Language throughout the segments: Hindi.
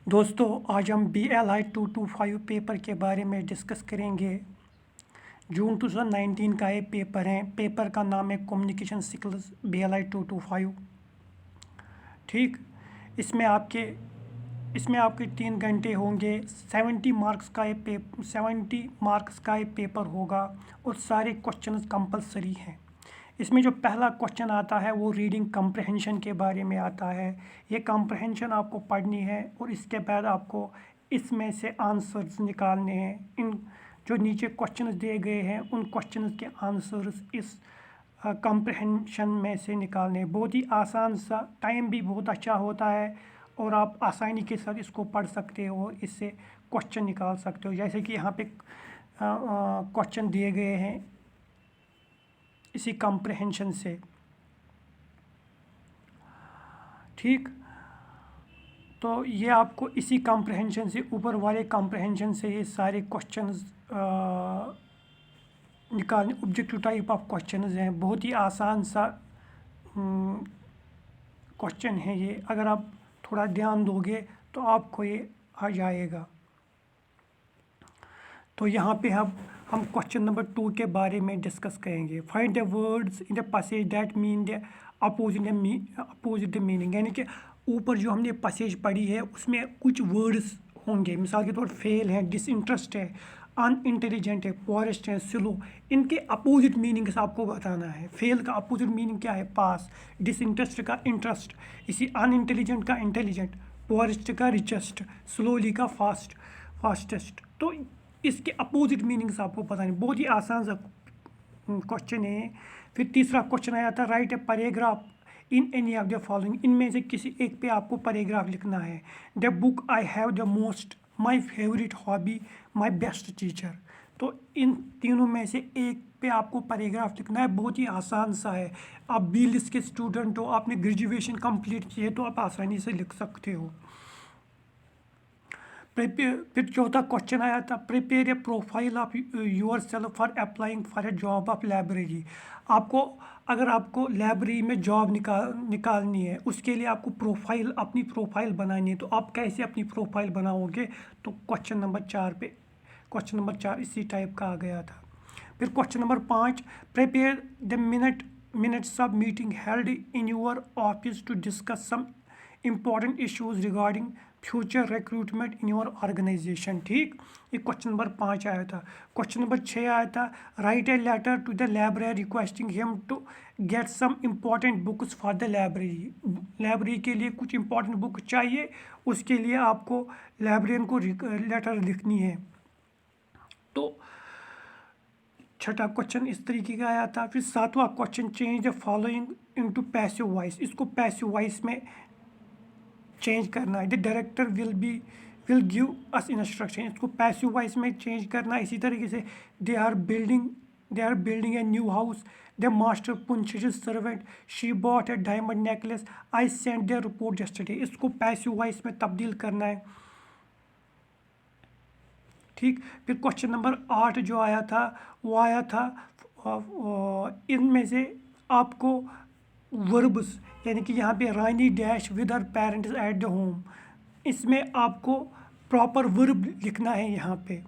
दोस्तों आज हम BLI 225 पेपर के बारे में डिस्कस करेंगे। जून 2019 का ये पेपर है। पेपर का नाम है कम्युनिकेशन स्किल्स BLI 225। ठीक, इसमें आपके इसमें आपके 3 घंटे होंगे। 70 मार्क्स का ये पेपर होगा और सारे क्वेश्चंस कंपलसरी हैं। इसमें जो पहला क्वेश्चन आता है वो रीडिंग कम्प्रहेंशन के बारे में आता है। ये कम्प्रहेंशन आपको पढ़नी है और इसके बाद आपको इसमें से आंसर्स निकालने हैं। इन जो नीचे क्वेश्चंस दिए गए हैं उन क्वेश्चंस के आंसर्स इस कम्प्रहेंशन में से निकालने हैं। बहुत ही आसान सा, टाइम भी बहुत अच्छा होता है और आप आसानी के साथ इसको पढ़ सकते हो, इससे क्वेश्चन निकाल सकते हो। जैसे कि यहाँ पे क्वेश्चन दिए गए हैं इसी कम्प्रहेंशन से। ठीक, तो ये आपको इसी कम्प्रहेंशन से, ऊपर वाले कम्प्रहेंशन से ये सारे क्वेश्चंस निकालने। ऑब्जेक्टिव टाइप ऑफ क्वेश्चंस हैं, बहुत ही आसान सा क्वेश्चन है ये। अगर आप थोड़ा ध्यान दोगे तो आपको ये आ जाएगा। तो यहाँ पे हम क्वेश्चन नंबर 2 के बारे में डिस्कस करेंगे। Find the words in the passage that mean the opposite the meaning. यानी कि ऊपर जो हमने पैसेज पढ़ी है उसमें कुछ वर्ड्स होंगे, मिसाल के तौर फेल है, डिसइंटरेस्ट है, अनइंटेलिजेंट है, पॉरेस्ट है, स्लो। इनके अपोजिट मीनिंग्स आपको बताना है। फेल का अपोजिट मीनिंग क्या है? पास। डिसइंटरेस्ट का इंटरेस्ट, इसी अनइंटेलिजेंट का इंटेलिजेंट, पॉरेस्ट का रिचेस्ट, स्लोली का फास्टेस्ट। तो इसके अपोजिट मीनिंग्स आपको पता नहीं। बहुत ही आसान सा क्वेश्चन है। फिर तीसरा क्वेश्चन आया था, write a paragraph in any of the following. इनमें से किसी एक पे आपको पैराग्राफ लिखना है। The book I have the most, my favourite hobby, my best teacher. तो इन तीनों में से एक पे आपको पैराग्राफ लिखना है। बहुत ही आसान सा है। आप बी लिस्ट के स्टूडेंट हो, आपने ग्रेजुएशन कंप्लीट की है तो आप आसानी से लिख सकते हो। फिर चौथा क्वेश्चन आया था, prepare a profile of your self for applying for a job of library. आपको, अगर आपको लाइब्रेरी में जॉब निकालनी है, उसके लिए आपको अपनी प्रोफाइल बनानी है। तो आप कैसे अपनी प्रोफाइल बनाओगे? तो क्वेश्चन नंबर 4 इसी टाइप का आ गया था। फिर question number 5, prepare the minutes of meeting held in your office to discuss some important issues regarding future recruitment in your organisation. ठीक, ये क्वेश्चन नंबर 5 आया था। क्वेश्चन नंबर 6 आया था, write a letter to the library requesting him to get some important books for the library. Library के लिए कुछ इम्पॉर्टेंट बुक चाहिए, उसके लिए आपको लाइब्रेरियन को लेटर लिखनी है। तो छठा क्वेश्चन इस तरीके का आया था। फिर 7वां question, change the following into passive voice. इसको पैसिव वॉइस में चेंज करना है। The director will give us instruction. इसको पैसिव वॉइस में चेंज करना है। इसी तरीके से they are building a new house, the master punch his servant, she bought a diamond necklace, I sent the report yesterday. इसको पैसिव वॉइस में तब्दील करना है। ठीक, फिर क्वेश्चन नंबर 8 जो आया था वो आया था, इनमें से आपको वर्ब्स, यानी कि यहाँ पे Rani dash with her parents at the home, इसमें आपको प्रॉपर वर्ब लिखना है। यहाँ पे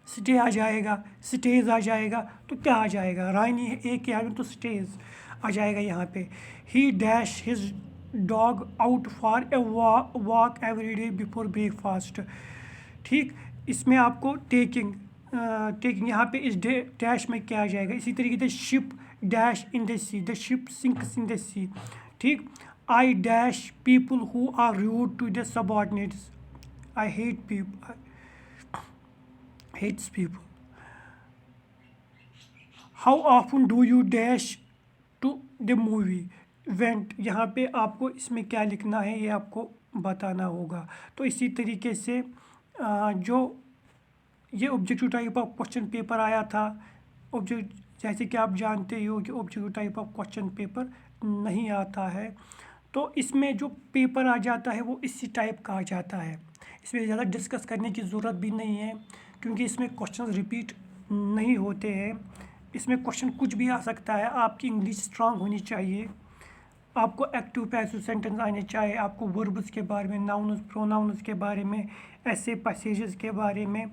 स्टे आ जाएगा, स्टेज आ जाएगा, तो क्या आ जाएगा? रानी है एक के आगे तो स्टेज आ जाएगा यहाँ पे। ही dash his dog out for a walk every day before breakfast. ठीक, इसमें आपको टेकिंग यहाँ पे इस डैश में क्या आ जाएगा? इसी तरीके से ship dash in the sea, the ship sinks in the sea. ठीक, I dash people who are rude to the subordinates, I hates people. How often do you dash to the movie went. यहाँ पे आपको इसमें क्या लिखना है ये आपको बताना होगा। तो इसी तरीके से जो ये objective type of question paper आया था, जैसे कि आप जानते हो कि objective type of question paper नहीं आता है, तो इसमें जो पेपर आ जाता है वो इसी टाइप का आ जाता है। इसमें ज़्यादा डिस्कस करने की ज़रूरत भी नहीं है, क्योंकि इसमें क्वेश्चन रिपीट नहीं होते हैं। इसमें क्वेश्चन कुछ भी आ सकता है। आपकी इंग्लिश स्ट्रांग होनी चाहिए, आपको एक्टिव पैसिव सेंटेंस आने चाहिए, आपको वर्ब्स के बारे में, नाउन्स प्रोनाउन्स के बारे में, ऐसे पैसेजेस के बारे में,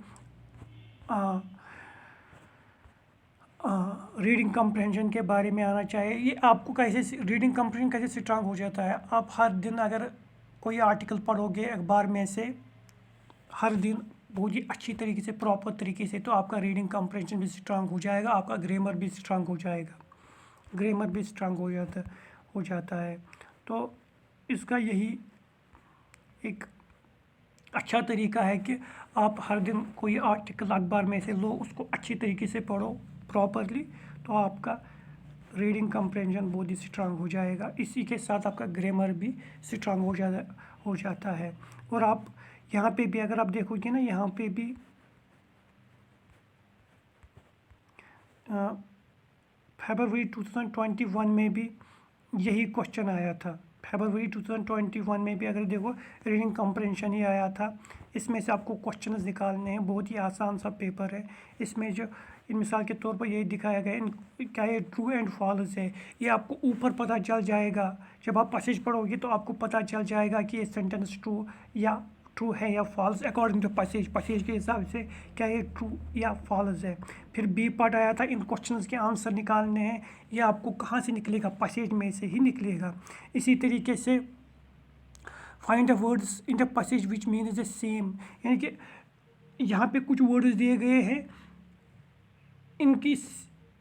रीडिंग कम्प्रहेंशन के बारे में आना चाहिए। ये आपको कैसे रीडिंग कम्प्रहेंशन कैसे स्ट्रांग हो जाता है, आप हर दिन अगर कोई आर्टिकल पढ़ोगे अखबार में से हर दिन बहुत ही अच्छी तरीके से, प्रॉपर तरीके से, तो आपका रीडिंग कम्प्रहेंशन भी स्ट्रांग हो जाएगा, आपका ग्रामर भी स्ट्रांग हो जाएगा, ग्रामर भी स्ट्रांग हो जाता है। तो इसका यही एक अच्छा तरीका है कि आप हर दिन कोई आर्टिकल अखबार में से लो, उसको अच्छी तरीके से पढ़ो प्रॉपरली, तो आपका रीडिंग कम्प्रहेंशन बहुत ही स्ट्रांग हो जाएगा। इसी के साथ आपका ग्रामर भी स्ट्रांग हो जाता है। और आप यहाँ पे भी अगर आप देखोगे ना, यहाँ पे भी फरवरी 2021 में भी यही क्वेश्चन आया था। फरवरी 2021 में भी अगर देखो रीडिंग कम्प्रहेंशन ही आया था। इसमें से आपको क्वेश्चंस निकालने हैं, बहुत ही आसान सा पेपर है। इसमें जो मिसाल के तौर पर यही दिखाया गया, क्या ये ट्रू एंड फॉल्स है, ये आपको ऊपर पता चल जाएगा। जब आप पैसेज पढ़ोगे तो आपको पता चल जाएगा कि ये सेंटेंस ट्रू है या फॉल्स, अकॉर्डिंग टू पैसेज के हिसाब से क्या ये ट्रू या फॉल्स है। फिर बी पार्ट आया था, इन क्वेश्चंस के आंसर निकालने हैं। ये आपको कहाँ से निकलेगा, पैसेज में से ही निकलेगा। इसी तरीके से find the words in the passage which mean is the same, यानी कि यहाँ पे कुछ वर्ड्स दिए गए हैं,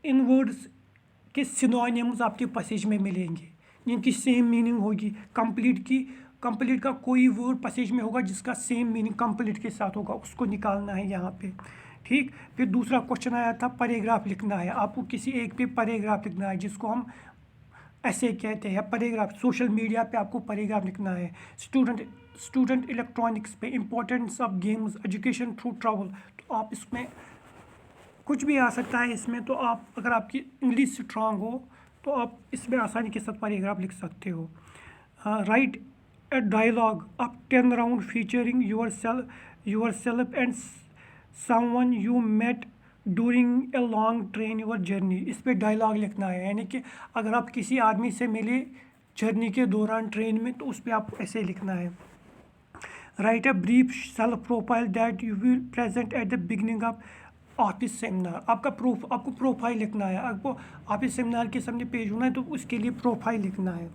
इन वर्ड्स के सिनोनिम्स आपके पैसेज में मिलेंगे जिनकी सेम मीनिंग होगी। कंप्लीट का कोई वर्ड पैसेज में होगा जिसका सेम मीनिंग कंप्लीट के साथ होगा, उसको निकालना है यहाँ पे। ठीक, फिर दूसरा क्वेश्चन आया था, पैराग्राफ लिखना है। आपको किसी एक पे पैराग्राफ लिखना है, जिसको हम ऐसे कहते हैं पैराग्राफ। सोशल मीडिया पे आपको पैराग्राफ लिखना है। स्टूडेंट इलेक्ट्रॉनिक्स पे, importance of games, education through travel. तो आप इसमें कुछ भी आ सकता है इसमें। तो आप अगर आपकी इंग्लिश स्ट्रांग हो तो आप इसमें आसानी के साथ पैराग्राफ लिख सकते हो। Right a dialogue of 10 round featuring yourself and someone you met during a long train your journey। इस पे डायलॉग लिखना है, यानी कि अगर आप किसी आदमी से मिले जर्नी के दौरान ट्रेन में तो उस पर आपको ऐसे लिखना है। Right a brief self profile that you will present at the beginning of office seminar. आपको प्रोफाइल लिखना है। आपको ऑफिस सेमिनार के सामने पेज होना है तो उसके लिए प्रोफाइल लिखना है।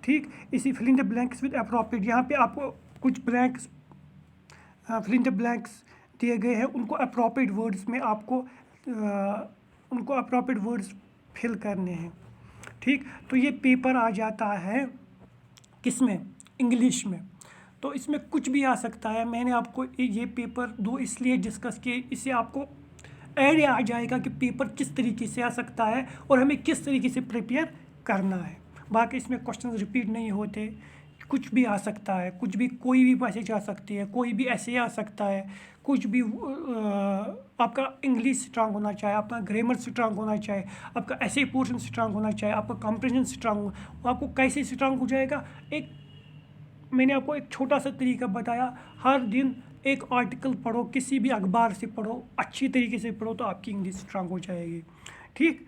ठीक, इसी filling the blanks with appropriate, यहाँ पे आपको कुछ ब्लैंक्स फिलिंग द ब्लैंक्स दिए गए हैं, उनको अप्रोप्रिएट वर्ड्स में आपको उनको अप्रोप्रिएट वर्ड्स फिल करने हैं। ठीक, तो ये पेपर आ जाता है किसमें, इंग्लिश में। तो इसमें कुछ भी आ सकता है। मैंने आपको ये पेपर दो इसलिए डिस्कस किए, इससे आपको आइडिया आ जाएगा कि पेपर किस तरीके से आ सकता है और हमें किस तरीके से प्रिपेयर करना है। बाकी इसमें क्वेश्चन रिपीट नहीं होते, कुछ भी आ सकता है, कुछ भी, कोई भी पैसेज आ सकती है, कोई भी ऐसे आ सकता है, कुछ भी। आपका इंग्लिश स्ट्रांग होना चाहिए, आपका ग्रामर स्ट्रांग होना चाहिए, आपका ऐसे पोर्शन स्ट्रांग होना चाहिए, आपका कॉम्प्रिहेंशन स्ट्रांग हो। आपको कैसे स्ट्रांग हो जाएगा, मैंने आपको एक छोटा सा तरीका बताया। हर दिन एक आर्टिकल पढ़ो, किसी भी अखबार से पढ़ो, अच्छी तरीके से पढ़ो, तो आपकी इंग्लिश स्ट्रांग हो जाएगी। ठीक।